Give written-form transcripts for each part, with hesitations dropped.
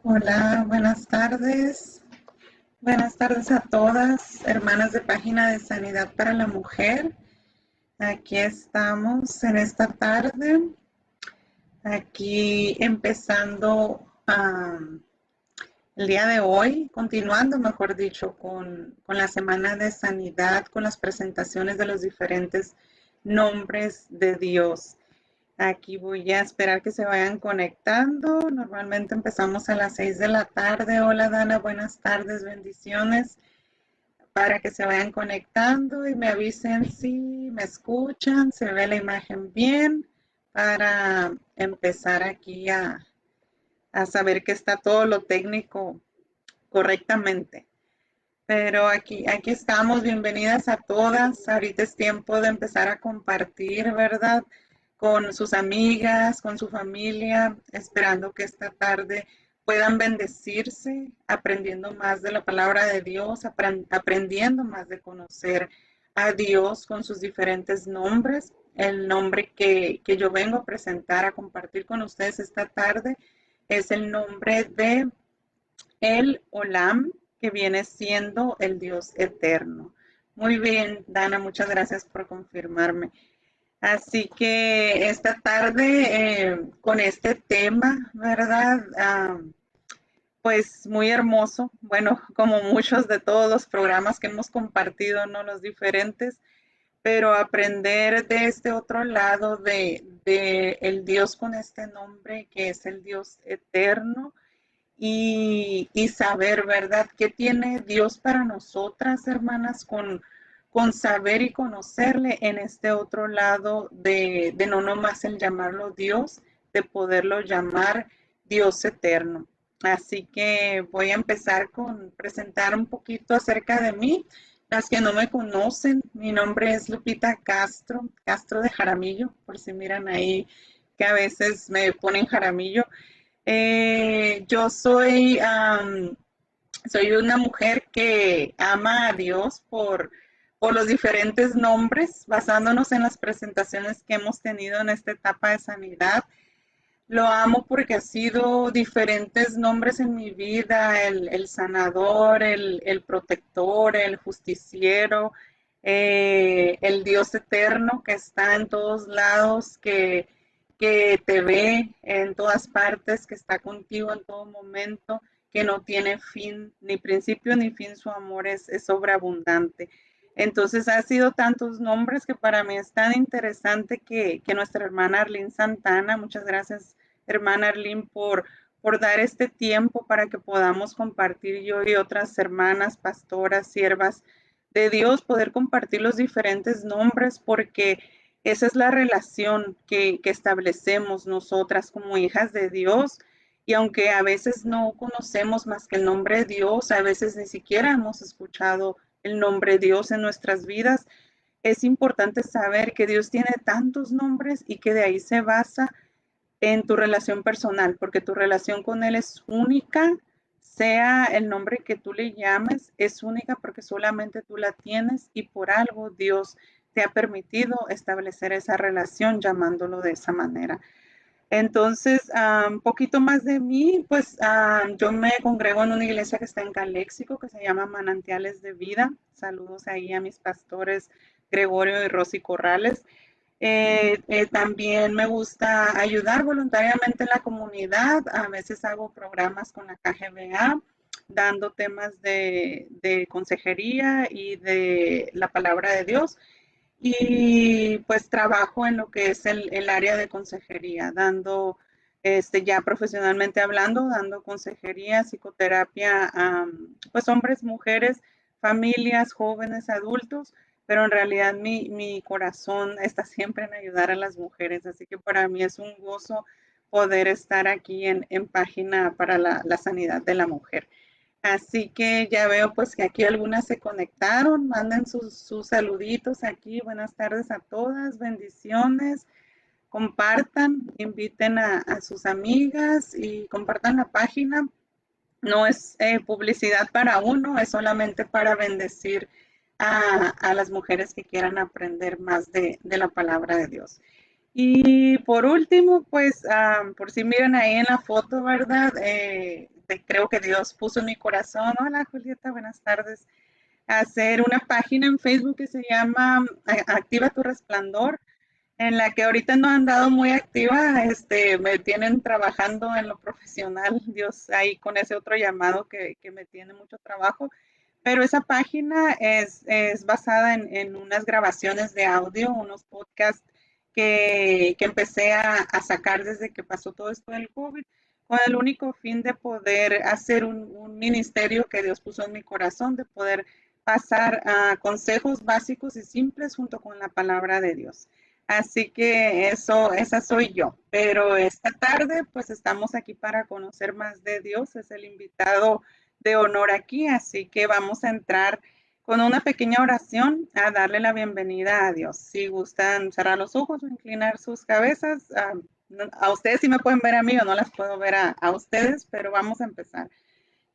Hola, buenas tardes. Buenas tardes a todas, hermanas de Página de Sanidad para la Mujer. Aquí estamos en esta tarde, aquí empezando el día de hoy, continuando, mejor dicho, con la semana de sanidad, con las presentaciones de los diferentes nombres de Dios. Aquí voy a esperar que se vayan conectando. Normalmente empezamos a las 6 de la tarde. Hola Dana, buenas tardes, bendiciones. Para que se vayan conectando y me avisen si me escuchan, se ve la imagen bien, para empezar aquí a saber que está todo lo técnico correctamente. Pero aquí estamos, bienvenidas a todas. Ahorita es tiempo de empezar a compartir, ¿verdad? Con sus amigas, con su familia, esperando que esta tarde puedan bendecirse, aprendiendo más de la palabra de Dios, aprendiendo más de conocer a Dios con sus diferentes nombres. El nombre que yo vengo a presentar, a compartir con ustedes esta tarde, es el nombre de el Olam, que viene siendo el Dios eterno. Muy bien, Dana, muchas gracias por confirmarme. Así que esta tarde, con este tema, ¿verdad? Pues muy hermoso. Bueno, como muchos de todos los programas que hemos compartido, ¿no? Los diferentes, pero aprender de este otro lado de el Dios con este nombre, que es el Dios eterno, y saber, ¿verdad? ¿Qué tiene Dios para nosotras, hermanas, con saber y conocerle en este otro lado de no nomás el llamarlo Dios, de poderlo llamar Dios eterno? Así que voy a empezar con presentar un poquito acerca de mí. Las que no me conocen, mi nombre es Lupita Castro, Castro de Jaramillo, por si miran ahí que a veces me ponen Jaramillo. Yo soy una mujer que ama a Dios por los diferentes nombres, basándonos en las presentaciones que hemos tenido en esta etapa de sanidad. Lo amo porque ha sido diferentes nombres en mi vida: el sanador, el protector, el justiciero, el Dios eterno que está en todos lados, que te ve en todas partes, que está contigo en todo momento, que no tiene fin, ni principio ni fin. Su amor es sobreabundante. Entonces ha sido tantos nombres que para mí es tan interesante que nuestra hermana Arlene Santana, muchas gracias hermana Arlene por dar este tiempo para que podamos compartir, yo y otras hermanas, pastoras, siervas de Dios, poder compartir los diferentes nombres, porque esa es la relación que establecemos nosotras como hijas de Dios. Y aunque a veces no conocemos más que el nombre de Dios, a veces ni siquiera hemos escuchado el nombre de Dios en nuestras vidas, es importante saber que Dios tiene tantos nombres y que de ahí se basa en tu relación personal, porque tu relación con Él es única, sea el nombre que tú le llames, es única porque solamente tú la tienes, y por algo Dios te ha permitido establecer esa relación llamándolo de esa manera. Entonces, un poquito más de mí, pues yo me congrego en una iglesia que está en Caléxico, que se llama Manantiales de Vida. Saludos ahí a mis pastores Gregorio y Rosy Corrales. También me gusta ayudar voluntariamente en la comunidad. A veces hago programas con la KGBA, dando temas de consejería y de la palabra de Dios. Y pues trabajo en lo que es el área de consejería, dando, ya profesionalmente hablando, dando consejería, psicoterapia a pues hombres, mujeres, familias, jóvenes, adultos, pero en realidad mi corazón está siempre en ayudar a las mujeres, así que para mí es un gozo poder estar aquí en Página para la Sanidad de la Mujer. Así que ya veo pues que aquí algunas se conectaron, manden sus saluditos aquí. Buenas tardes a todas, bendiciones. Compartan, inviten a sus amigas y compartan la página. No es publicidad para uno, es solamente para bendecir a las mujeres que quieran aprender más de la palabra de Dios. Y por último, pues, por si miran ahí en la foto, ¿verdad? creo que Dios puso en mi corazón, hola Julieta, buenas tardes, hacer una página en Facebook que se llama Activa tu Resplandor, en la que ahorita no han dado muy activa, me tienen trabajando en lo profesional, Dios ahí con ese otro llamado que me tiene mucho trabajo, pero esa página es basada en unas grabaciones de audio, unos podcasts que empecé a sacar desde que pasó todo esto del COVID, con el único fin de poder hacer un ministerio que Dios puso en mi corazón, de poder pasar a consejos básicos y simples junto con la palabra de Dios. Así que esa soy yo. Pero esta tarde, pues estamos aquí para conocer más de Dios. Es el invitado de honor aquí, así que vamos a entrar con una pequeña oración a darle la bienvenida a Dios. Si gustan cerrar los ojos o inclinar sus cabezas, a ustedes sí me pueden ver a mí o no las puedo ver a ustedes, pero vamos a empezar.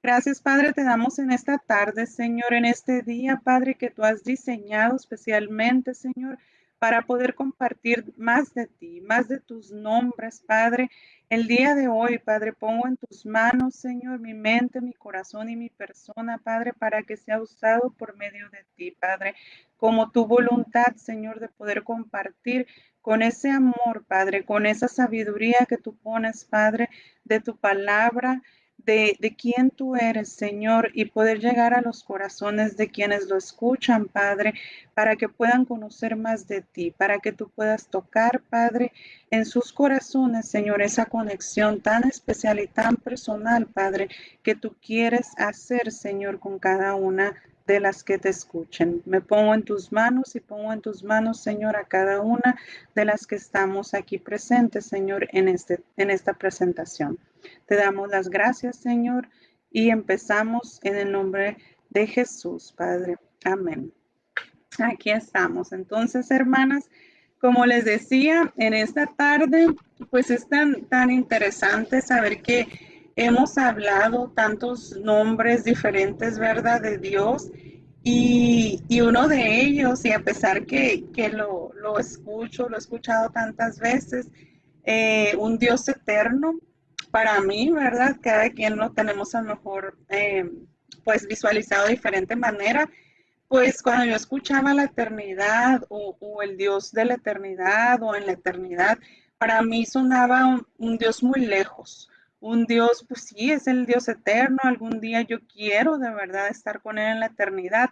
Gracias, Padre, te damos en esta tarde, Señor, en este día, Padre, que tú has diseñado especialmente, Señor, para poder compartir más de ti, más de tus nombres, Padre. El día de hoy, Padre, pongo en tus manos, Señor, mi mente, mi corazón y mi persona, Padre, para que sea usado por medio de ti, Padre, como tu voluntad, Señor, de poder compartir con ese amor, Padre, con esa sabiduría que tú pones, Padre, de tu palabra, de quién tú eres, Señor, y poder llegar a los corazones de quienes lo escuchan, Padre, para que puedan conocer más de ti, para que tú puedas tocar, Padre, en sus corazones, Señor, esa conexión tan especial y tan personal, Padre, que tú quieres hacer, Señor, con cada una de las que te escuchen. Me pongo en tus manos y pongo en tus manos, Señor, a cada una de las que estamos aquí presentes, Señor, en esta presentación. Te damos las gracias, Señor, y empezamos en el nombre de Jesús, Padre. Amén. Aquí estamos. Entonces, hermanas, como les decía, en esta tarde, pues es tan interesante saber que hemos hablado tantos nombres diferentes, ¿verdad?, de Dios. Y uno de ellos, y a pesar que lo escucho, lo he escuchado tantas veces, un Dios eterno, para mí, ¿verdad? Cada quien lo tenemos a lo mejor pues visualizado de diferente manera. Pues cuando yo escuchaba la eternidad o el Dios de la eternidad o en la eternidad, para mí sonaba un Dios muy lejos. Un Dios, pues sí, es el Dios eterno. Algún día yo quiero de verdad estar con Él en la eternidad,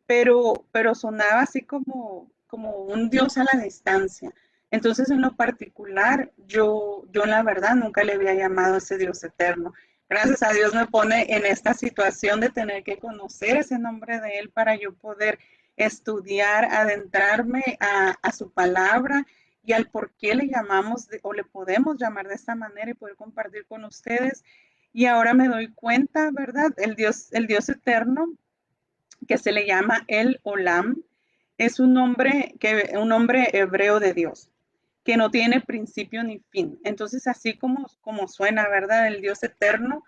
pero sonaba así como un Dios a la distancia. Entonces, en lo particular, yo en la verdad nunca le había llamado a ese Dios eterno. Gracias a Dios me pone en esta situación de tener que conocer ese nombre de Él para yo poder estudiar, adentrarme a su palabra y al por qué le llamamos o le podemos llamar de esta manera y poder compartir con ustedes. Y ahora me doy cuenta, ¿verdad? El Dios eterno que se le llama el Olam, es un nombre hebreo de Dios, que no tiene principio ni fin. Entonces, así como suena, ¿verdad? El Dios eterno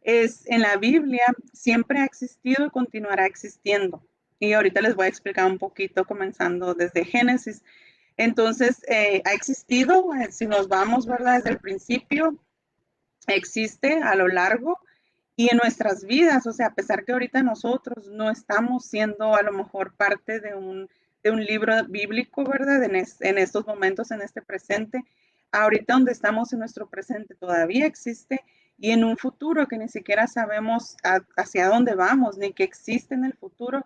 es en la Biblia, siempre ha existido y continuará existiendo. Y ahorita les voy a explicar un poquito, comenzando desde Génesis. Entonces, ha existido, si nos vamos, ¿verdad? Desde el principio, existe a lo largo y en nuestras vidas, o sea, a pesar que ahorita nosotros no estamos siendo a lo mejor parte de un libro bíblico, ¿verdad? En estos momentos, en este presente, ahorita donde estamos en nuestro presente todavía existe y en un futuro que ni siquiera sabemos hacia dónde vamos, ni que existe en el futuro,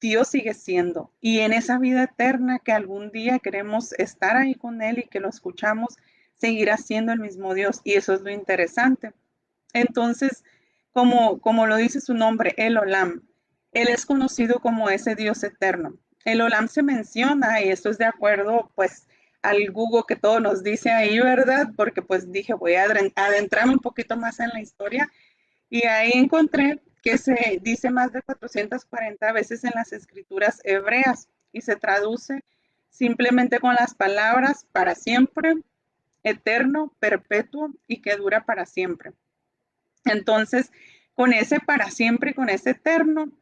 Dios sigue siendo. Y en esa vida eterna que algún día queremos estar ahí con Él y que lo escuchamos, seguirá siendo el mismo Dios. Y eso es lo interesante. Entonces, como lo dice su nombre, el Olam, Él es conocido como ese Dios eterno. El Olam se menciona, y esto es de acuerdo, pues, al Google que todo nos dice ahí, ¿verdad? Porque pues dije, voy a adentrarme un poquito más en la historia y ahí encontré que se dice más de 440 veces en las escrituras hebreas y se traduce simplemente con las palabras para siempre, eterno, perpetuo y que dura para siempre. Entonces, con ese para siempre y con ese eterno,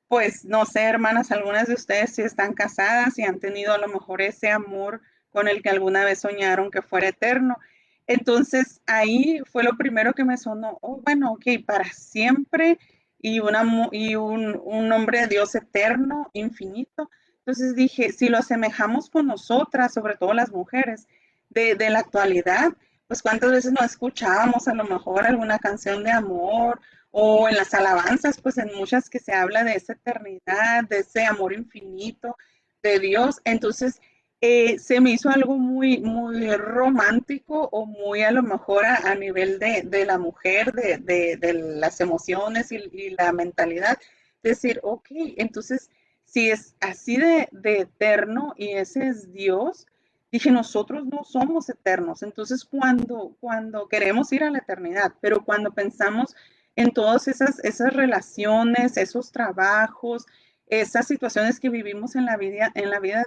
pues no sé, hermanas, algunas de ustedes si están casadas y han tenido a lo mejor ese amor con el que alguna vez soñaron que fuera eterno. Entonces ahí fue lo primero que me sonó, oh, bueno, ok, para siempre y, un nombre de Dios eterno, infinito. Entonces dije, si lo asemejamos con nosotras, sobre todo las mujeres de la actualidad, pues cuántas veces no escuchábamos a lo mejor alguna canción de amor o en las alabanzas, pues en muchas que se habla de esa eternidad, de ese amor infinito de Dios. Entonces se me hizo algo muy, muy romántico o muy a lo mejor a nivel de la mujer, de las emociones y la mentalidad. Decir, ok, entonces si es así de eterno y ese es Dios, dije, nosotros no somos eternos. Entonces cuando queremos ir a la eternidad, pero cuando pensamos en todas esas relaciones, esos trabajos, esas situaciones que vivimos en la vida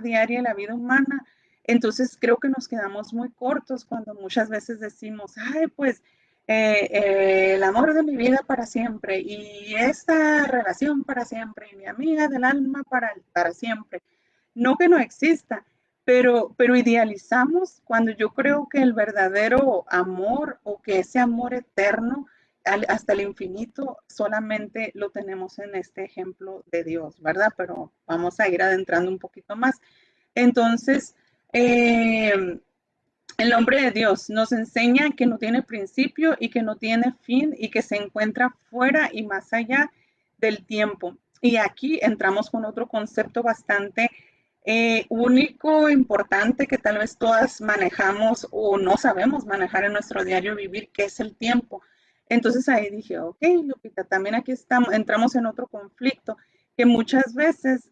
diaria, en la vida humana. Entonces creo que nos quedamos muy cortos cuando muchas veces decimos, ay, pues el amor de mi vida para siempre y esta relación para siempre y mi amiga del alma para siempre. No que no exista, pero idealizamos cuando yo creo que el verdadero amor o que ese amor eterno hasta el infinito solamente lo tenemos en este ejemplo de Dios, ¿verdad? Pero vamos a ir adentrando un poquito más. Entonces, eh, el nombre de Dios nos enseña que no tiene principio y que no tiene fin y que se encuentra fuera y más allá del tiempo. Y aquí entramos con otro concepto bastante único, importante, que tal vez todas manejamos o no sabemos manejar en nuestro diario vivir, que es el tiempo. Entonces ahí dije, ok, Lupita, también aquí estamos, entramos en otro conflicto, que muchas veces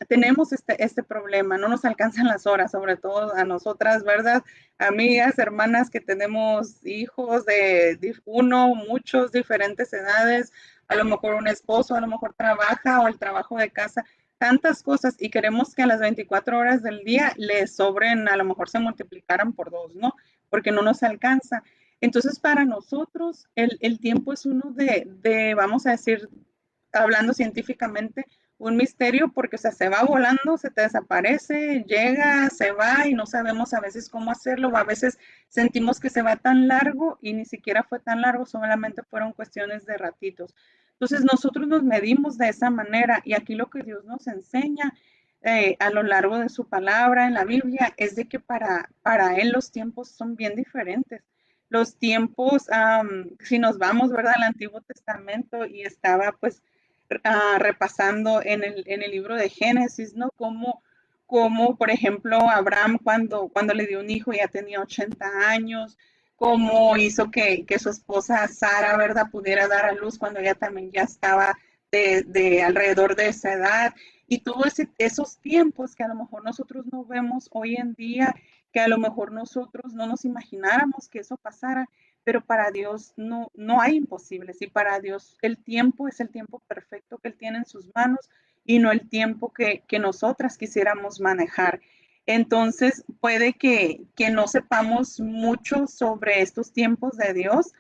tenemos este problema, no nos alcanzan las horas, sobre todo a nosotras, ¿verdad? Amigas, hermanas que tenemos hijos de uno, muchos diferentes edades, a lo mejor un esposo, a lo mejor trabaja o el trabajo de casa, tantas cosas y queremos que a las 24 horas del día le sobren, a lo mejor se multiplicaran por dos, ¿no? Porque no nos alcanza. Entonces, para nosotros, el tiempo es uno vamos a decir, hablando científicamente, un misterio porque, o sea, se va volando, se te desaparece, llega, se va y no sabemos a veces cómo hacerlo, o a veces sentimos que se va tan largo y ni siquiera fue tan largo, solamente fueron cuestiones de ratitos. Entonces nosotros nos medimos de esa manera y aquí lo que Dios nos enseña a lo largo de su palabra en la Biblia es de que para Él los tiempos son bien diferentes. Los tiempos, si nos vamos, ¿verdad?, al Antiguo Testamento y estaba pues repasando en el libro de Génesis, ¿no? Como por ejemplo, Abraham cuando le dio un hijo ya tenía 80 años, cómo hizo que su esposa Sara, ¿verdad?, pudiera dar a luz cuando ella también ya estaba de alrededor de esa edad. Y todos esos tiempos que a lo mejor nosotros no vemos hoy en día, que a lo mejor nosotros no nos imagináramos que eso pasara, pero para Dios no hay imposibles y para Dios el tiempo es el tiempo perfecto que Él tiene en sus manos y no el tiempo que nosotras quisiéramos manejar. Entonces, puede que no sepamos mucho sobre estos tiempos de Dios,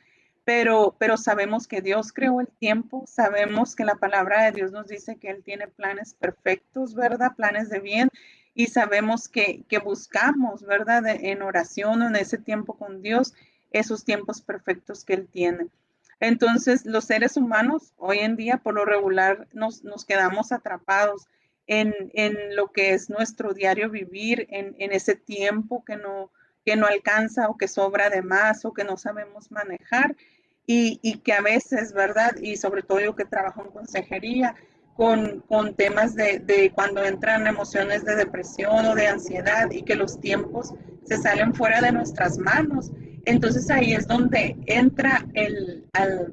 pero sabemos que Dios creó el tiempo, sabemos que la palabra de Dios nos dice que Él tiene planes perfectos, ¿verdad? Planes de bien, y sabemos que buscamos, ¿verdad? En oración o en ese tiempo con Dios, esos tiempos perfectos que Él tiene. Entonces, los seres humanos hoy en día, por lo regular, nos quedamos atrapados en lo que es nuestro diario vivir, en ese tiempo que no alcanza o que sobra de más o que no sabemos manejar y que a veces, ¿verdad? Y sobre todo yo que trabajo en consejería, con temas de cuando entran emociones de depresión o de ansiedad y que los tiempos se salen fuera de nuestras manos. Entonces ahí es donde entra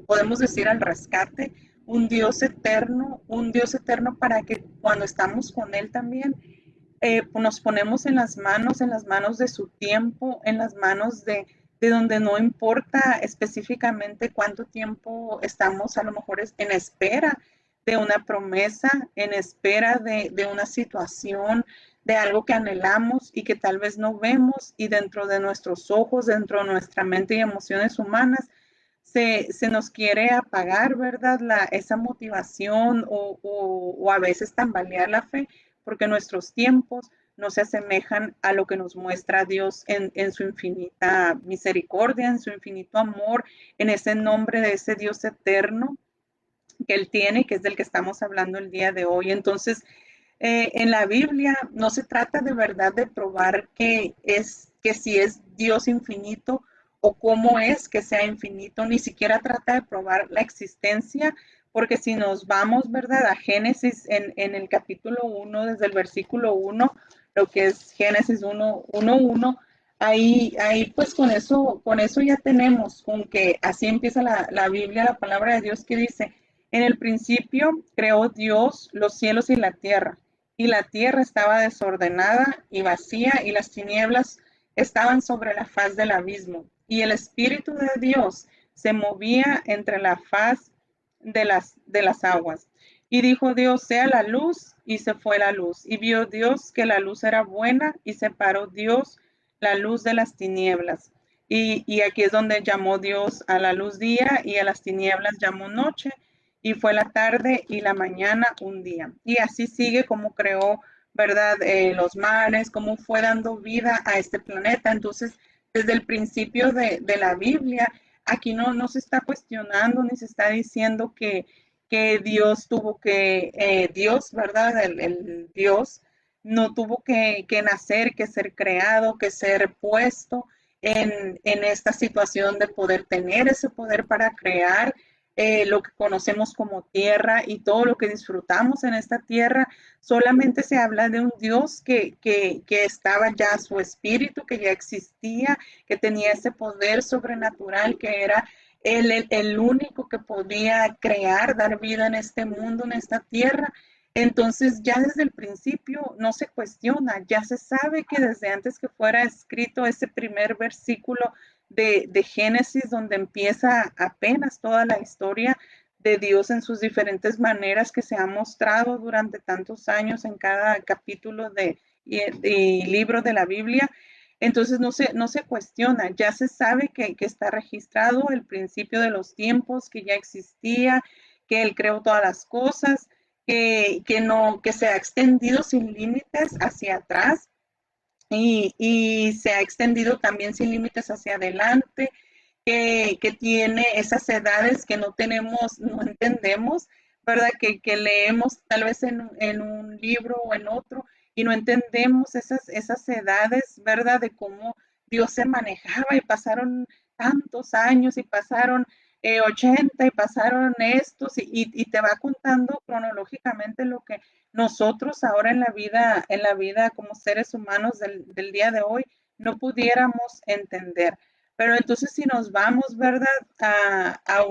podemos decir, al rescate, un Dios eterno para que cuando estamos con Él también nos ponemos en las manos de su tiempo, en las manos de donde no importa específicamente cuánto tiempo estamos a lo mejor en espera de una promesa, en espera de una situación, de algo que anhelamos y que tal vez no vemos y dentro de nuestros ojos, dentro de nuestra mente y emociones humanas, se nos quiere apagar, ¿verdad? Esa motivación o a veces tambalear la fe porque nuestros tiempos no se asemejan a lo que nos muestra Dios en su infinita misericordia, en su infinito amor, en ese nombre de ese Dios eterno que Él tiene, que es del que estamos hablando el día de hoy. Entonces, en la Biblia no se trata de verdad de probar que si es Dios infinito o cómo es que sea infinito, ni siquiera trata de probar la existencia, porque si nos vamos, ¿verdad? A Génesis en el capítulo 1, desde el versículo 1, lo que es Génesis 1, ahí pues con eso ya tenemos, con que así empieza la Biblia, la palabra de Dios que dice, en el principio creó Dios los cielos y la tierra, y la tierra estaba desordenada y vacía, y las tinieblas estaban sobre la faz del abismo, y el Espíritu de Dios se movía entre la faz de las aguas. Y dijo Dios, sea la luz, y se fue la luz. Y vio Dios que la luz era buena, y separó Dios la luz de las tinieblas. Y aquí es donde llamó Dios a la luz día, y a las tinieblas llamó noche, y fue la tarde y la mañana un día. Y así sigue como creó, ¿verdad? Los mares, cómo fue dando vida a este planeta. Entonces, desde el principio de la Biblia, aquí no se está cuestionando ni se está diciendo que Dios tuvo Dios, ¿verdad? El Dios no tuvo que nacer, que ser creado, que ser puesto en esta situación de poder tener ese poder para crear lo que conocemos como tierra y todo lo que disfrutamos en esta tierra, solamente se habla de un Dios que estaba ya su espíritu, que ya existía, que tenía ese poder sobrenatural, que era el único que podía crear, dar vida en este mundo, en esta tierra. Entonces ya desde el principio no se cuestiona, ya se sabe que desde antes que fuera escrito ese primer versículo de Génesis, donde empieza apenas toda la historia de Dios en sus diferentes maneras que se ha mostrado durante tantos años en cada capítulo de libro de la Biblia. Entonces no se cuestiona, ya se sabe que está registrado el principio de los tiempos, que ya existía, que Él creó todas las cosas, que se ha extendido sin límites hacia atrás y se ha extendido también sin límites hacia adelante, que tiene esas edades que no tenemos, no entendemos, ¿verdad? Que leemos tal vez en un libro o en otro y no entendemos esas edades, ¿verdad? De cómo Dios se manejaba y pasaron tantos años y pasaron 80 y pasaron estos y te va contando cronológicamente lo que nosotros ahora en la vida como seres humanos del día de hoy no pudiéramos entender. Pero entonces si nos vamos, ¿verdad? A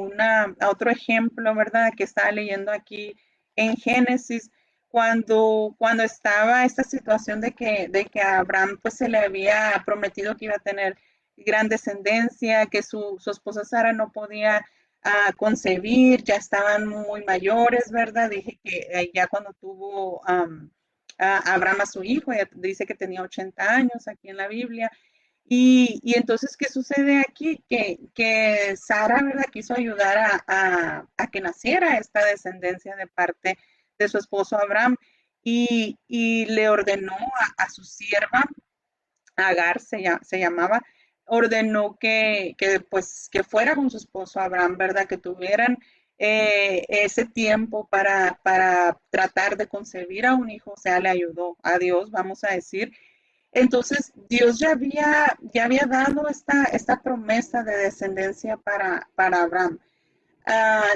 otro ejemplo, ¿verdad? Que estaba leyendo aquí en Génesis, cuando estaba esta situación de que a Abraham pues se le había prometido que iba a tener gran descendencia, que su esposa Sara no podía concebir, ya estaban muy mayores, ¿verdad? Dije que ya cuando tuvo a Abraham a su hijo, dice que tenía 80 años aquí en la Biblia. Y entonces, ¿qué sucede aquí? Que Sara, ¿verdad? Quiso ayudar a que naciera esta descendencia de parte de su esposo Abraham y le ordenó a su sierva, Agar se llamaba, ordenó pues, que fuera con su esposo Abraham, ¿verdad? Que tuvieran ese tiempo para tratar de concebir a un hijo, o sea, le ayudó a Dios, vamos a decir. Entonces, Dios ya había dado esta promesa de descendencia para Abraham.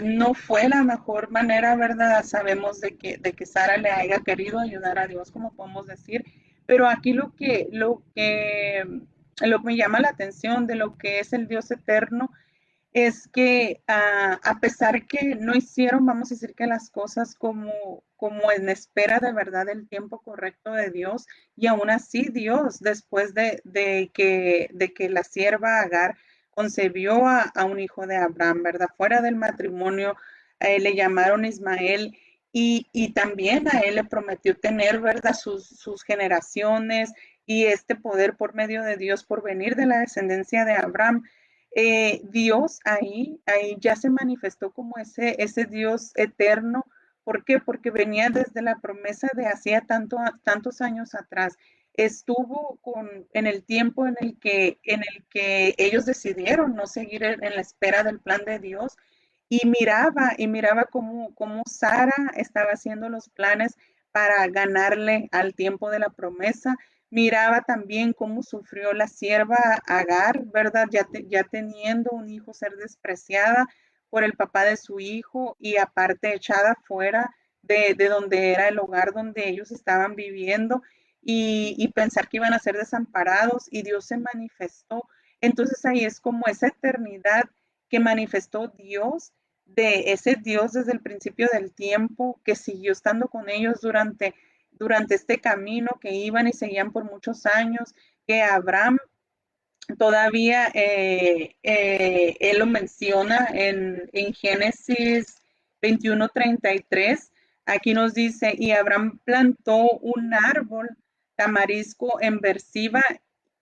No fue la mejor manera, ¿verdad? Sabemos de que Sara le haya querido ayudar a Dios, como podemos decir, pero aquí lo que me llama la atención de lo que es el Dios eterno es que a pesar que no hicieron, vamos a decir que las cosas como en espera de verdad el tiempo correcto de Dios, y aún así Dios, después de que la sierva Agar concebió a un hijo de Abraham, ¿verdad? Fuera del matrimonio, le llamaron Ismael. Y también a él le prometió tener, ¿verdad?, sus generaciones y este poder por medio de Dios, por venir de la descendencia de Abraham. Dios ahí ya se manifestó como ese Dios eterno, ¿Por qué? Porque venía desde la promesa de hacía tantos años atrás. Estuvo en el tiempo en el que ellos decidieron no seguir en la espera del plan de Dios y miraba cómo Sara estaba haciendo los planes para ganarle al tiempo de la promesa. Miraba también cómo sufrió la sierva Agar, ¿verdad? Ya teniendo un hijo, ser despreciada por el papá de su hijo y aparte echada fuera de donde era el hogar donde ellos estaban viviendo y pensar que iban a ser desamparados y Dios se manifestó. Entonces ahí es como esa eternidad que manifestó Dios, de ese Dios desde el principio del tiempo que siguió estando con ellos durante este camino que iban y seguían por muchos años, que Abraham todavía él lo menciona en Génesis 21:33. Aquí nos dice, y Abraham plantó un árbol tamarisco en Berseba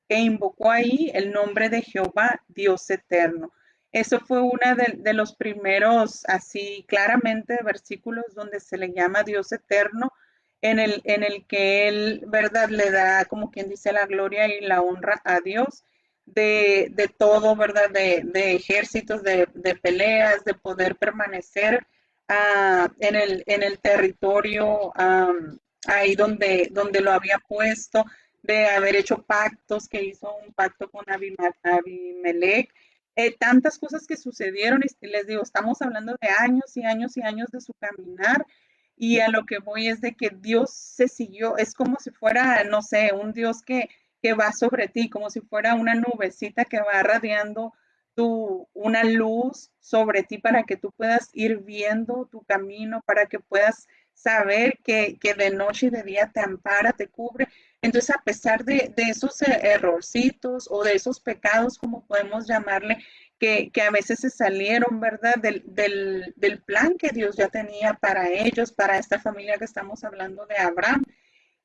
e invocó ahí el nombre de Jehová, Dios eterno. Eso fue uno de los primeros, así claramente, versículos donde se le llama Dios eterno, en el que él, ¿verdad?, le da, como quien dice, la gloria y la honra a Dios de todo, ¿verdad? De ejércitos, de peleas, de poder permanecer en el territorio ahí donde lo había puesto, de haber hecho pactos, que hizo un pacto con Abimelech. Tantas cosas que sucedieron y les digo, estamos hablando de años y años y años de su caminar y a lo que voy es de que Dios se siguió, es como si fuera, no sé, un Dios que va sobre ti, como si fuera una nubecita que va radiando una luz sobre ti para que tú puedas ir viendo tu camino, para que puedas saber que de noche y de día te ampara, te cubre. Entonces, a pesar de esos errorcitos o de esos pecados, como podemos llamarle, que a veces se salieron, ¿verdad? Del plan que Dios ya tenía para ellos, para esta familia que estamos hablando de Abraham.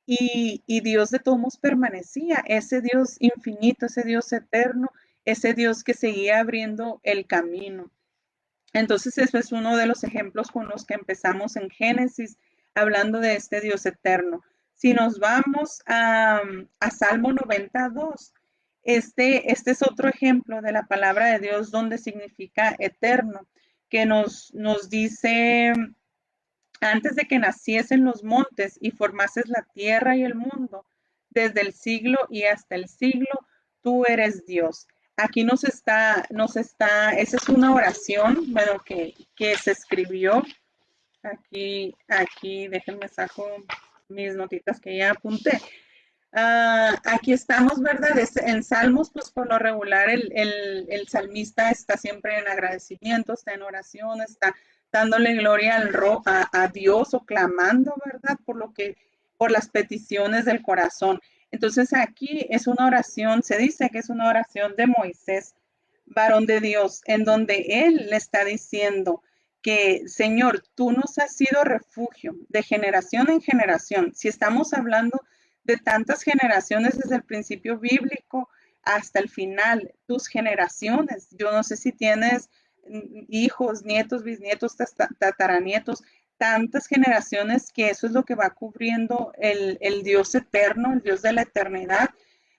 Y Dios de todos permanecía, ese Dios infinito, ese Dios eterno, ese Dios que seguía abriendo el camino. Entonces, eso es uno de los ejemplos con los que empezamos en Génesis, hablando de este Dios eterno. Si nos vamos a Salmo 92, este es otro ejemplo de la palabra de Dios donde significa eterno, que nos dice antes de que naciesen los montes y formases la tierra y el mundo, desde el siglo y hasta el siglo, tú eres Dios. Aquí esa es una oración, bueno, que se escribió. Déjenme saco mis notitas que ya apunté. Aquí estamos, ¿verdad? En Salmos, pues por lo regular el salmista está siempre en agradecimiento, está en oración, está dándole gloria a Dios o clamando, ¿verdad? Por las peticiones del corazón. Entonces aquí es una oración, se dice que es una oración de Moisés, varón de Dios, en donde él le está diciendo que, Señor, tú nos has sido refugio de generación en generación. Si estamos hablando de tantas generaciones desde el principio bíblico hasta el final, tus generaciones. Yo no sé si tienes hijos, nietos, bisnietos, tataranietos, tantas generaciones que eso es lo que va cubriendo el Dios eterno, el Dios de la eternidad.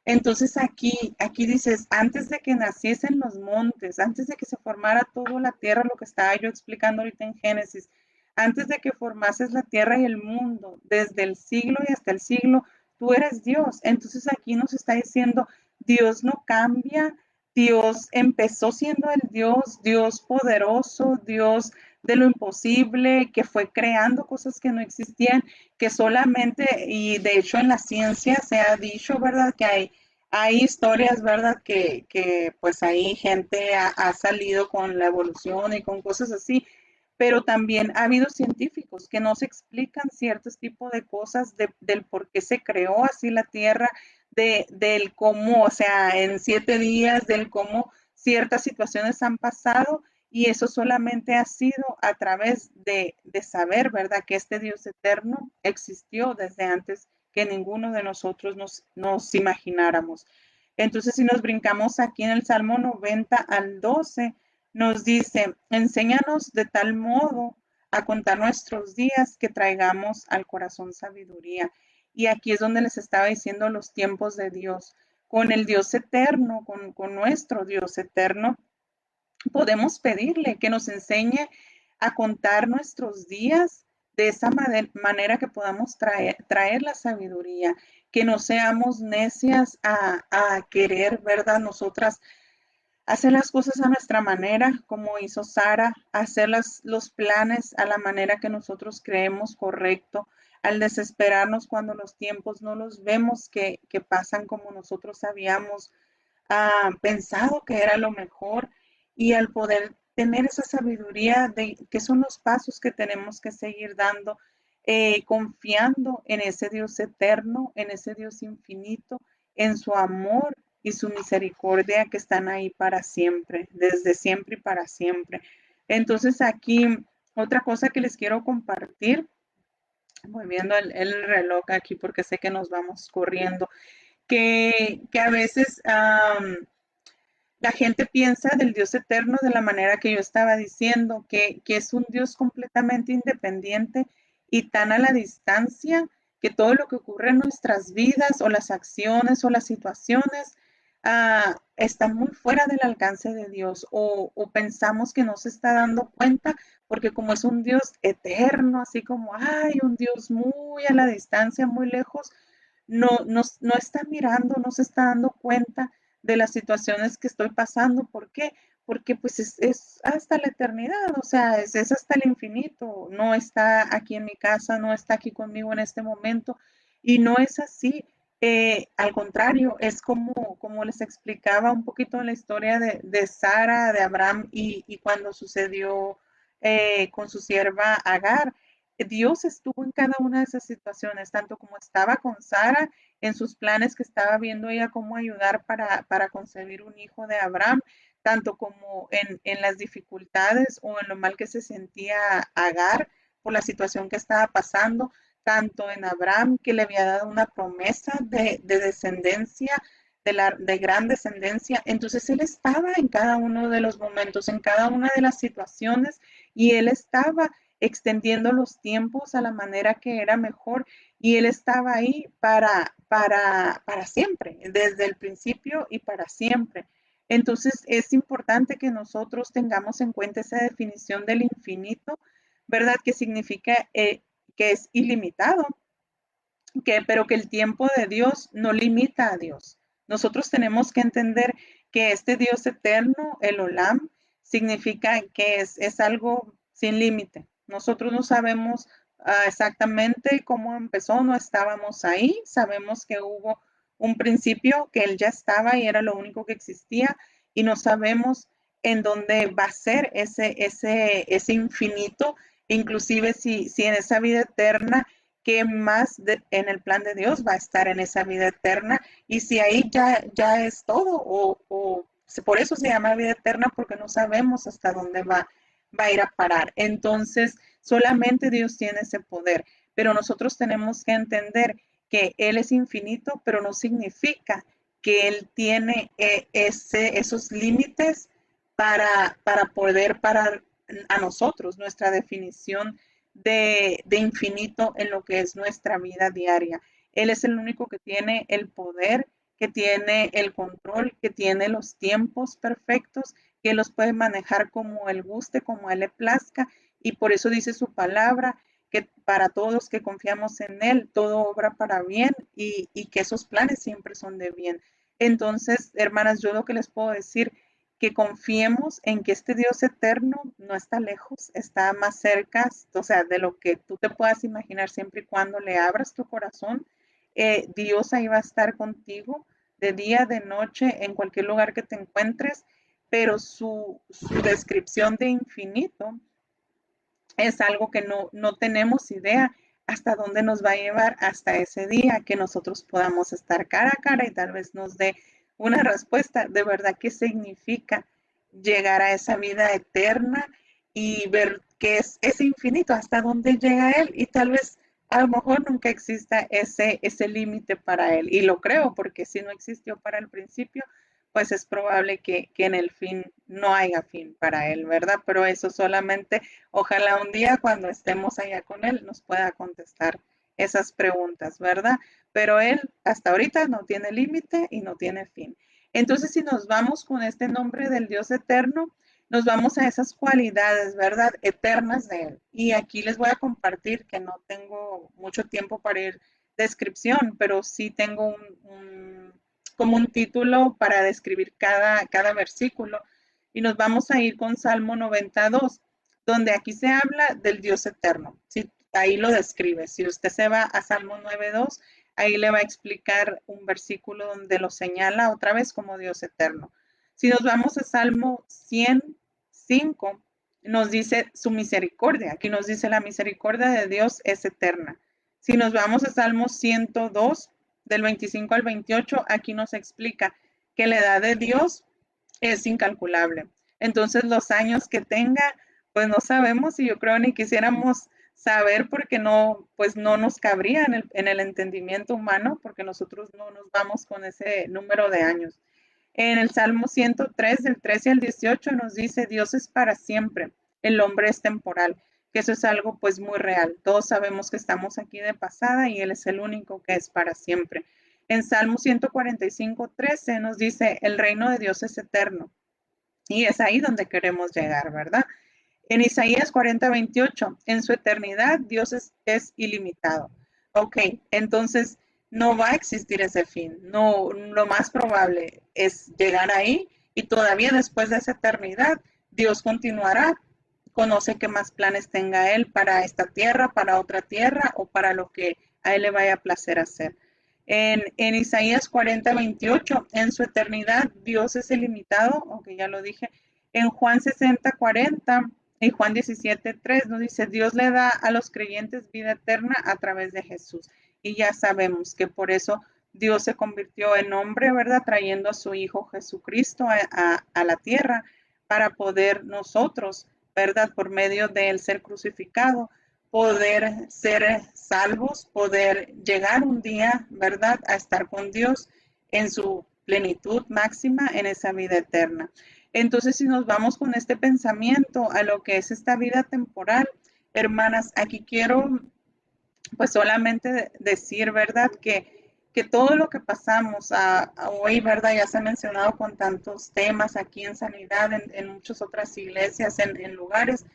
Entonces aquí dices, antes de que naciesen los montes, antes de que se formara toda la tierra, lo que estaba yo explicando ahorita en Génesis, antes de que formases la tierra y el mundo, desde el siglo y hasta el siglo, tú eres Dios. Entonces aquí nos está diciendo, Dios no cambia, Dios empezó siendo el Dios poderoso, Dios de lo imposible, que fue creando cosas que no existían, que solamente, y de hecho en la ciencia se ha dicho, ¿verdad? Que hay historias, ¿verdad? Que pues ahí gente ha salido con la evolución y con cosas así, pero también ha habido científicos que no se explican ciertos tipos de cosas del por qué se creó así la Tierra, del cómo, o sea, en 7 días, del cómo ciertas situaciones han pasado y eso solamente ha sido a través de saber, ¿verdad? Que este Dios eterno existió desde antes que ninguno de nosotros nos imagináramos. Entonces, si nos brincamos aquí en el Salmo 90 al 12, nos dice, enséñanos de tal modo a contar nuestros días, que traigamos al corazón sabiduría. Y aquí es donde les estaba diciendo los tiempos de Dios. Con el Dios eterno, con nuestro Dios eterno, podemos pedirle que nos enseñe a contar nuestros días de esa manera que podamos traer la sabiduría, que no seamos necias a querer, ¿verdad? Nosotras hacer las cosas a nuestra manera, como hizo Sara, hacer los planes a la manera que nosotros creemos correcto, al desesperarnos cuando los tiempos no los vemos que pasan como nosotros habíamos pensado que era lo mejor, y al poder tener esa sabiduría de que son los pasos que tenemos que seguir dando, confiando en ese Dios eterno, en ese Dios infinito, en su amor y su misericordia que están ahí para siempre, desde siempre y para siempre. Entonces aquí otra cosa que les quiero compartir, voy viendo el reloj aquí porque sé que nos vamos corriendo, que a veces la gente piensa del Dios eterno de la manera que yo estaba diciendo, que es un Dios completamente independiente y tan a la distancia que todo lo que ocurre en nuestras vidas o las acciones o las situaciones están muy fuera del alcance de Dios, o pensamos que no se está dando cuenta porque como es un Dios eterno, así como hay un Dios muy a la distancia, muy lejos, no está mirando, no se está dando cuenta de las situaciones que estoy pasando. ¿Por qué? Porque pues es hasta la eternidad, o sea, es hasta el infinito, no está aquí en mi casa, no está aquí conmigo en este momento, y no es así. Al contrario, es como les explicaba un poquito en la historia de Sara, de Abraham, y cuando sucedió con su sierva Agar. Dios estuvo en cada una de esas situaciones, tanto como estaba con Sara, en sus planes que estaba viendo ella cómo ayudar para concebir un hijo de Abraham, tanto como en las dificultades o en lo mal que se sentía Agar por la situación que estaba pasando, tanto en Abraham, que le había dado una promesa de descendencia, de gran descendencia. Entonces él estaba en cada uno de los momentos, en cada una de las situaciones, y él estaba extendiendo los tiempos a la manera que era mejor, y él estaba ahí para siempre, desde el principio y para siempre. Entonces es importante que nosotros tengamos en cuenta esa definición del infinito, ¿verdad? Que significa que es ilimitado, pero que el tiempo de Dios no limita a Dios. Nosotros tenemos que entender que este Dios eterno, el Olam, significa que es algo sin límite. Nosotros no sabemos exactamente cómo empezó, no estábamos ahí, sabemos que hubo un principio, que Él ya estaba y era lo único que existía, y no sabemos en dónde va a ser ese infinito, inclusive si en esa vida eterna, qué más en el plan de Dios va a estar en esa vida eterna, y si ahí ya es todo, o por eso se llama vida eterna, porque no sabemos hasta dónde va a ir a parar. Entonces, solamente Dios tiene ese poder, pero nosotros tenemos que entender que Él es infinito, pero no significa que Él tiene esos límites para poder parar a nosotros nuestra definición de infinito en lo que es nuestra vida diaria. Él es el único que tiene el poder, que tiene el control, que tiene los tiempos perfectos, que los puede manejar como él guste, como él le plazca, y por eso dice su palabra, que para todos los que confiamos en él, todo obra para bien, y que esos planes siempre son de bien. Entonces, hermanas, yo lo que les puedo decir, que confiemos en que este Dios eterno no está lejos, está más cerca, o sea, de lo que tú te puedas imaginar, siempre y cuando le abras tu corazón. Dios ahí va a estar contigo de día, de noche, en cualquier lugar que te encuentres, pero su descripción de infinito es algo que no tenemos idea hasta dónde nos va a llevar hasta ese día que nosotros podamos estar cara a cara y tal vez nos dé una respuesta de verdad qué significa llegar a esa vida eterna y ver qué es ese infinito, hasta dónde llega él, y tal vez a lo mejor nunca exista ese límite para él, y lo creo porque si no existió para el principio, pues es probable que en el fin no haya fin para él, ¿verdad? Pero eso solamente, ojalá un día cuando estemos allá con él nos pueda contestar esas preguntas, ¿verdad? Pero él hasta ahorita no tiene límite y no tiene fin. Entonces, si nos vamos con este nombre del Dios eterno, nos vamos a esas cualidades, ¿verdad? Eternas de Él. Y aquí les voy a compartir que no tengo mucho tiempo para ir descripción, pero sí tengo como un título para describir cada versículo. Y nos vamos a ir con Salmo 92, donde aquí se habla del Dios eterno. ¿Sí? Ahí lo describe. Si usted se va a Salmo 9.2, ahí le va a explicar un versículo donde lo señala otra vez como Dios eterno. Si nos vamos a Salmo 105, nos dice su misericordia. Aquí nos dice la misericordia de Dios es eterna. Si nos vamos a Salmo 102, del 25 al 28, aquí nos explica que la edad de Dios es incalculable. Entonces los años que tenga, pues no sabemos y yo creo ni quisiéramos saber porque no, pues no nos cabría en el entendimiento humano porque nosotros no nos vamos con ese número de años. En el Salmo 103, del 13 al 18, nos dice, Dios es para siempre, el hombre es temporal, que eso es algo pues muy real. Todos sabemos que estamos aquí de pasada y Él es el único que es para siempre. En Salmo 145, 13 nos dice, el reino de Dios es eterno. Y es ahí donde queremos llegar, ¿verdad? En Isaías 40, 28, en su eternidad Dios es ilimitado. Ok, entonces no va a existir ese fin. No, lo más probable es llegar ahí y todavía después de esa eternidad Dios continuará. Conoce qué más planes tenga Él para esta tierra, para otra tierra o para lo que a Él le vaya a placer hacer. En Isaías 40, 28, en su eternidad Dios es ilimitado, aunque ya lo dije. En Juan 60, 40 y Juan 17, 3 nos dice, Dios le da a los creyentes vida eterna a través de Jesús. Y ya sabemos que por eso Dios se convirtió en hombre, ¿verdad? Trayendo a su Hijo Jesucristo a la tierra para poder nosotros, ¿verdad? Por medio de él ser crucificado, poder ser salvos, poder llegar un día, ¿verdad? A estar con Dios en su plenitud máxima en esa vida eterna. Entonces, si nos vamos con este pensamiento a lo que es esta vida temporal, hermanas, aquí quiero pues solamente decir, ¿verdad? Que todo lo que pasamos a hoy, ¿verdad? Ya se ha mencionado con tantos temas aquí en sanidad, en muchas otras iglesias, en lugares,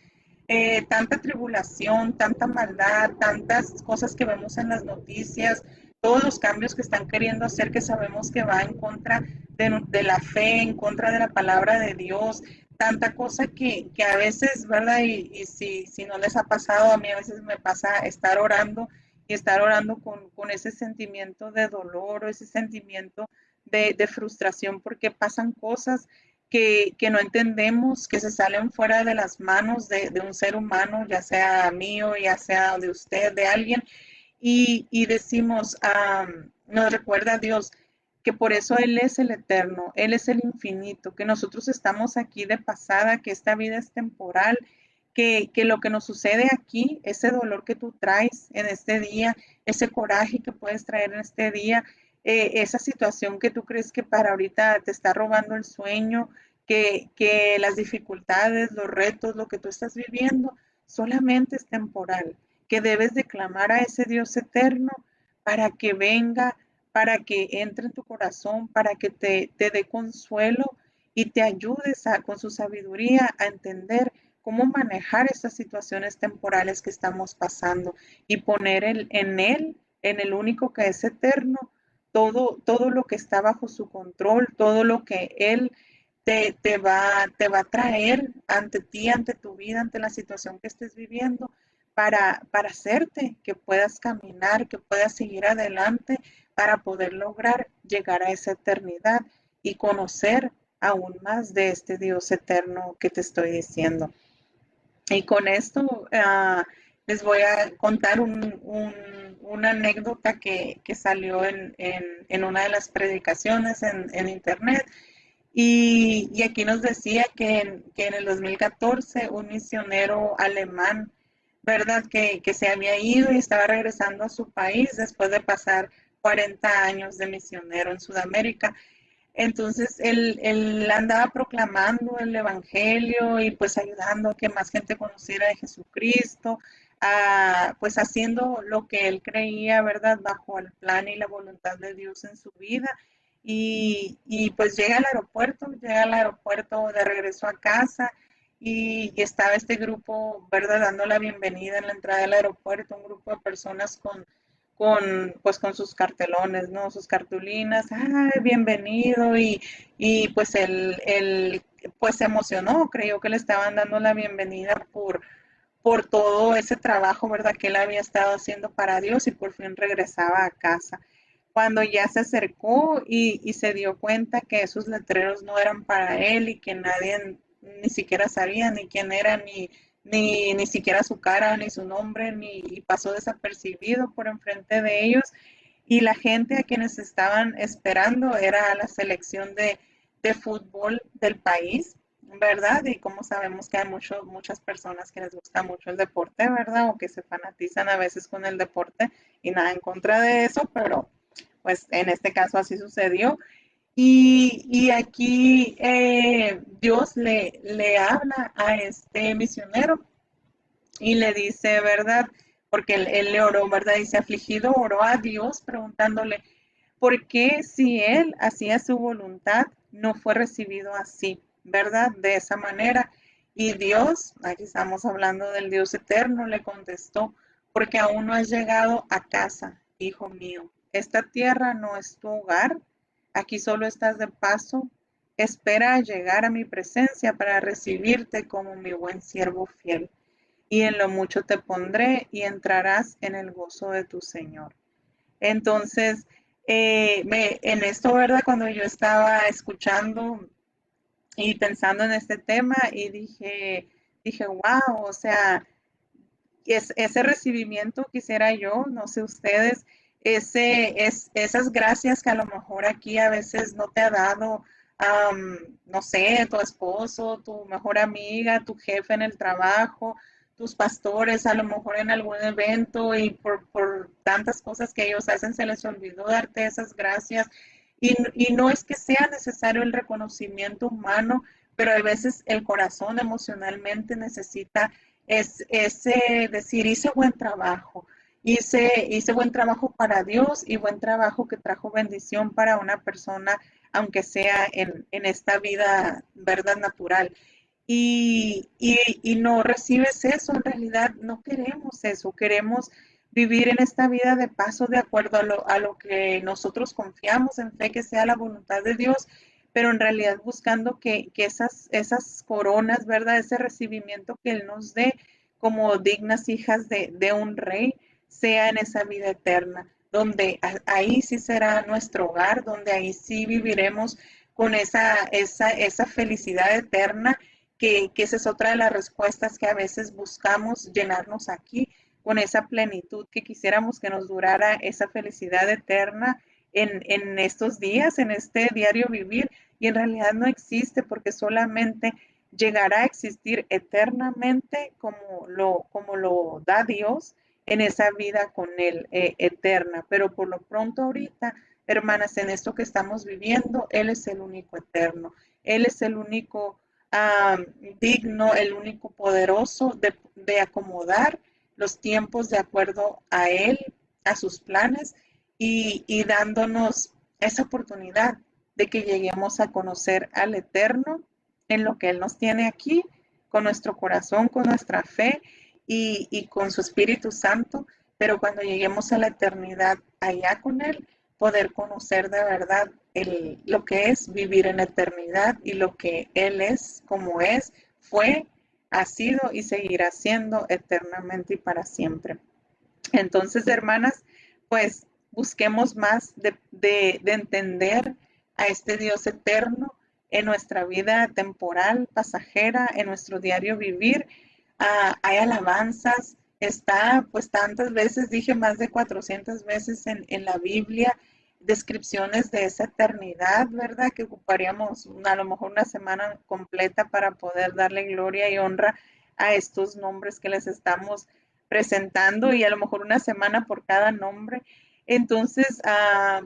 tanta tribulación, tanta maldad, tantas cosas que vemos en las noticias, todos los cambios que están queriendo hacer que sabemos que va en contra de la fe, en contra de la palabra de Dios, tanta cosa que a veces, ¿verdad? Y si no les ha pasado, a mí a veces me pasa estar orando y estar orando con ese sentimiento de dolor o ese sentimiento de frustración porque pasan cosas que no entendemos, que se salen fuera de las manos de un ser humano, ya sea mío, ya sea de usted, de alguien, y decimos, nos recuerda a Dios que por eso Él es el eterno, Él es el infinito, que nosotros estamos aquí de pasada, que esta vida es temporal, que lo que nos sucede aquí, ese dolor que tú traes en este día, ese coraje que puedes traer en este día, esa situación que tú crees que para ahorita te está robando el sueño, que las dificultades, los retos, lo que tú estás viviendo, solamente es temporal, que debes de clamar a ese Dios eterno para que venga, para que entre en tu corazón, para que te dé consuelo y te ayudes con su sabiduría a entender cómo manejar estas situaciones temporales que estamos pasando y poner en el único que es eterno, todo lo que está bajo su control, todo lo que Él te va a traer ante ti, ante tu vida, ante la situación que estés viviendo, para hacerte que puedas caminar, que puedas seguir adelante, para poder lograr llegar a esa eternidad y conocer aún más de este Dios eterno que te estoy diciendo. Y con esto les voy a contar una anécdota que salió en una de las predicaciones en internet. Y aquí nos decía que en el 2014 un misionero alemán, ¿verdad? Que se había ido y estaba regresando a su país después de pasar 40 años de misionero en Sudamérica. Entonces él andaba proclamando el Evangelio y pues ayudando a que más gente conociera de Jesucristo, pues haciendo lo que él creía, ¿verdad? Bajo el plan y la voluntad de Dios en su vida. Y pues llega al aeropuerto de regreso a casa y estaba este grupo, ¿verdad? Dando la bienvenida en la entrada del aeropuerto, un grupo de personas pues con sus cartelones, ¿no? Sus cartulinas, ¡ay, bienvenido! Y pues él pues se emocionó, creyó que le estaban dando la bienvenida por todo ese trabajo, ¿verdad? Que él había estado haciendo para Dios y por fin regresaba a casa. Cuando ya se acercó y se dio cuenta que esos letreros no eran para él y que nadie ni siquiera sabía ni quién era, ni siquiera su cara, ni su nombre, y pasó desapercibido por enfrente de ellos. Y la gente a quienes estaban esperando era la selección de fútbol del país, ¿verdad? Y como sabemos que hay muchas personas que les gusta mucho el deporte, ¿verdad? O que se fanatizan a veces con el deporte y nada en contra de eso, pero pues en este caso así sucedió. Y aquí Dios le habla a este misionero y le dice, ¿verdad? Porque él le oró, ¿verdad? Dice, afligido, oró a Dios preguntándole, ¿por qué si él hacía su voluntad no fue recibido así, ¿verdad? De esa manera. Y Dios, aquí estamos hablando del Dios eterno, le contestó, porque aún no has llegado a casa, hijo mío. Esta tierra no es tu hogar, aquí solo estás de paso. Espera a llegar a mi presencia para recibirte como mi buen siervo fiel y en lo mucho te pondré y entrarás en el gozo de tu Señor. Entonces, en esto, ¿verdad? Cuando yo estaba escuchando y pensando en este tema y dije, wow, o sea, ese recibimiento quisiera yo, no sé ustedes, esas gracias que a lo mejor aquí a veces no te ha dado, no sé, tu esposo, tu mejor amiga, tu jefe en el trabajo, tus pastores, a lo mejor en algún evento y por tantas cosas que ellos hacen se les olvidó darte esas gracias. Y no es que sea necesario el reconocimiento humano, pero a veces el corazón emocionalmente necesita es decir, hice buen trabajo, hice buen trabajo para Dios y buen trabajo que trajo bendición para una persona, aunque sea en esta vida, verdad, natural. Y no recibes eso, en realidad no queremos eso, queremos vivir en esta vida de paso de acuerdo a lo que nosotros confiamos en fe que sea la voluntad de Dios, pero en realidad buscando que esas coronas, ¿verdad? Ese recibimiento que Él nos dé como dignas hijas de un rey, sea en esa vida eterna, donde ahí sí será nuestro hogar, donde ahí sí viviremos con esa felicidad eterna, que esa es otra de las respuestas que a veces buscamos llenarnos aquí, con esa plenitud que quisiéramos que nos durara esa felicidad eterna en estos días, en este diario vivir, y en realidad no existe porque solamente llegará a existir eternamente como lo da Dios en esa vida con Él eterna. Pero por lo pronto ahorita, hermanas, en esto que estamos viviendo, Él es el único eterno. Él es el único digno, el único poderoso de acomodar los tiempos de acuerdo a Él, a sus planes y dándonos esa oportunidad de que lleguemos a conocer al Eterno en lo que Él nos tiene aquí, con nuestro corazón, con nuestra fe y con su Espíritu Santo, pero cuando lleguemos a la eternidad allá con Él, poder conocer de verdad lo que es vivir en eternidad y lo que Él es, como es, fue, ha sido y seguirá siendo eternamente y para siempre. Entonces, hermanas, pues busquemos más de entender a este Dios eterno en nuestra vida temporal, pasajera, en nuestro diario vivir. Hay alabanzas, está pues tantas veces, dije más de 400 veces en la Biblia, descripciones de esa eternidad, ¿verdad? Que ocuparíamos a lo mejor una semana completa para poder darle gloria y honra a estos nombres que les estamos presentando y a lo mejor una semana por cada nombre. Entonces,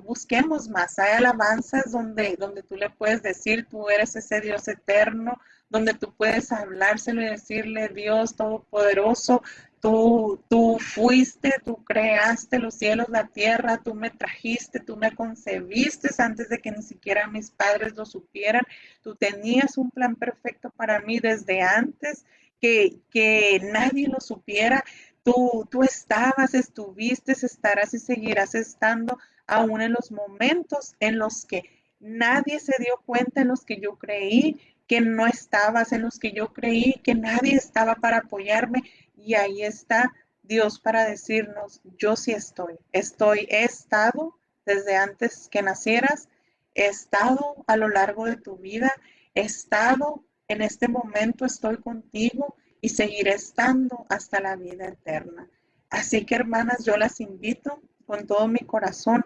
busquemos más. Hay alabanzas donde tú le puedes decir, tú eres ese Dios eterno, donde tú puedes hablárselo y decirle, Dios Todopoderoso, tú fuiste, tú creaste los cielos, la tierra, tú me trajiste, tú me concebiste antes de que ni siquiera mis padres lo supieran. Tú tenías un plan perfecto para mí desde antes que nadie lo supiera. Tú estabas, estuviste, estarás y seguirás estando aún en los momentos en los que nadie se dio cuenta, en los que yo creí que no estabas, en los que yo creí que nadie estaba para apoyarme. Y ahí está Dios para decirnos, yo sí he estado desde antes que nacieras, he estado a lo largo de tu vida, he estado en este momento, estoy contigo y seguiré estando hasta la vida eterna. Así que hermanas, yo las invito con todo mi corazón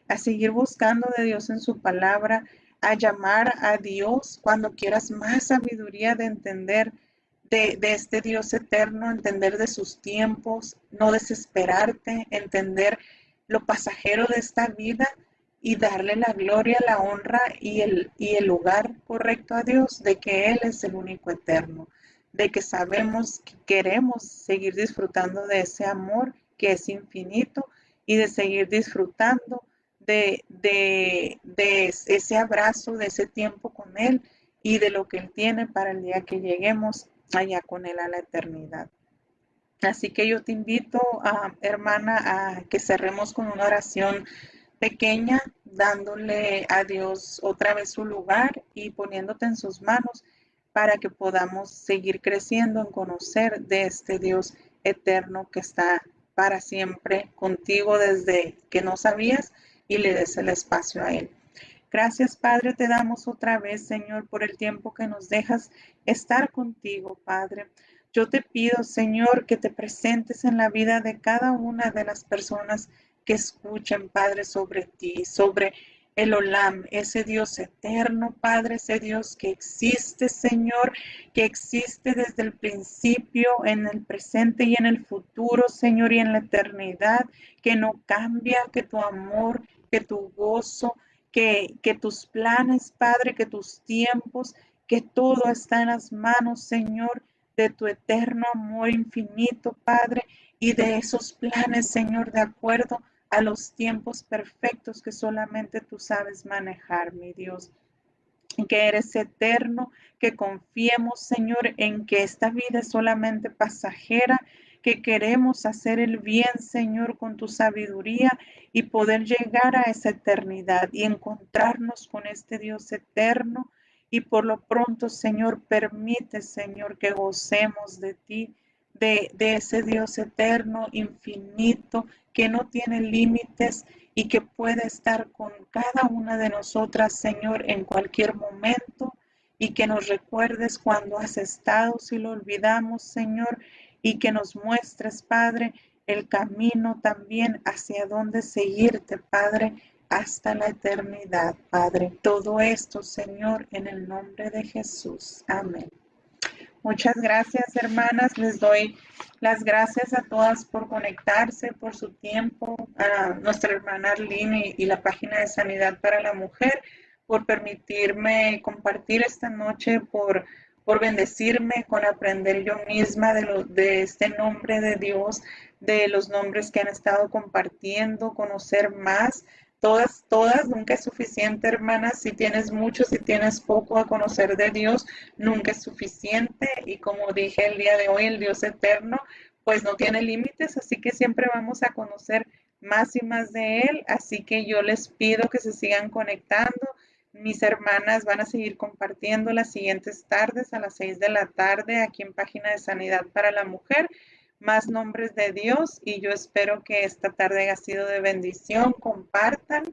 a seguir buscando de Dios en su palabra, a llamar a Dios cuando quieras más sabiduría de entender de este Dios eterno, entender de sus tiempos, no desesperarte, entender lo pasajero de esta vida y darle la gloria, la honra y el lugar correcto a Dios, de que Él es el único eterno, de que sabemos que queremos seguir disfrutando de ese amor que es infinito y de seguir disfrutando de ese abrazo, de ese tiempo con Él y de lo que Él tiene para el día que lleguemos allá con Él a la eternidad. Así que yo te invito, hermana, a que cerremos con una oración pequeña, dándole a Dios otra vez su lugar y poniéndote en sus manos para que podamos seguir creciendo en conocer de este Dios eterno que está para siempre contigo desde que no sabías y le des el espacio a Él. Gracias, Padre, te damos otra vez, Señor, por el tiempo que nos dejas estar contigo, Padre. Yo te pido, Señor, que te presentes en la vida de cada una de las personas que escuchen, Padre, sobre ti, sobre el Olam, ese Dios eterno, Padre, ese Dios que existe, Señor, que existe desde el principio, en el presente y en el futuro, Señor, y en la eternidad, que no cambia, que tu amor, que tu gozo, que tus planes, Padre, que tus tiempos, que todo está en las manos, Señor, de tu eterno amor infinito, Padre, y de esos planes, Señor, de acuerdo a los tiempos perfectos que solamente tú sabes manejar, mi Dios. Que eres eterno, que confiemos, Señor, en que esta vida es solamente pasajera, que queremos hacer el bien, Señor, con tu sabiduría y poder llegar a esa eternidad y encontrarnos con este Dios eterno. Y por lo pronto, Señor, permite, Señor, que gocemos de ti, de ese Dios eterno, infinito, que no tiene límites y que pueda estar con cada una de nosotras, Señor, en cualquier momento y que nos recuerdes cuando has estado, si lo olvidamos, Señor, y que nos muestres, Padre, el camino también hacia dónde seguirte, Padre, hasta la eternidad, Padre. Todo esto, Señor, en el nombre de Jesús. Amén. Muchas gracias, hermanas. Les doy las gracias a todas por conectarse, por su tiempo, a nuestra hermana Arlene y la página de Sanidad para la Mujer, por permitirme compartir esta noche, por bendecirme con aprender yo misma de este nombre de Dios, de los nombres que han estado compartiendo, conocer más. Todas, nunca es suficiente, hermanas. Si tienes mucho, si tienes poco a conocer de Dios, nunca es suficiente. Y como dije el día de hoy, el Dios eterno, pues no tiene límites, así que siempre vamos a conocer más y más de Él. Así que yo les pido que se sigan conectando. Mis hermanas van a seguir compartiendo las siguientes tardes a las 6 de la tarde aquí en Página de Sanidad para la Mujer, más nombres de Dios, y yo espero que esta tarde haya sido de bendición. Compartan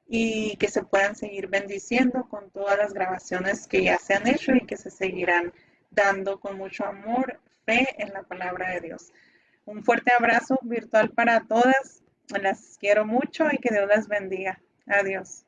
y que se puedan seguir bendiciendo con todas las grabaciones que ya se han hecho y que se seguirán dando con mucho amor, fe en la palabra de Dios. Un fuerte abrazo virtual para todas. Las quiero mucho y que Dios las bendiga. Adiós.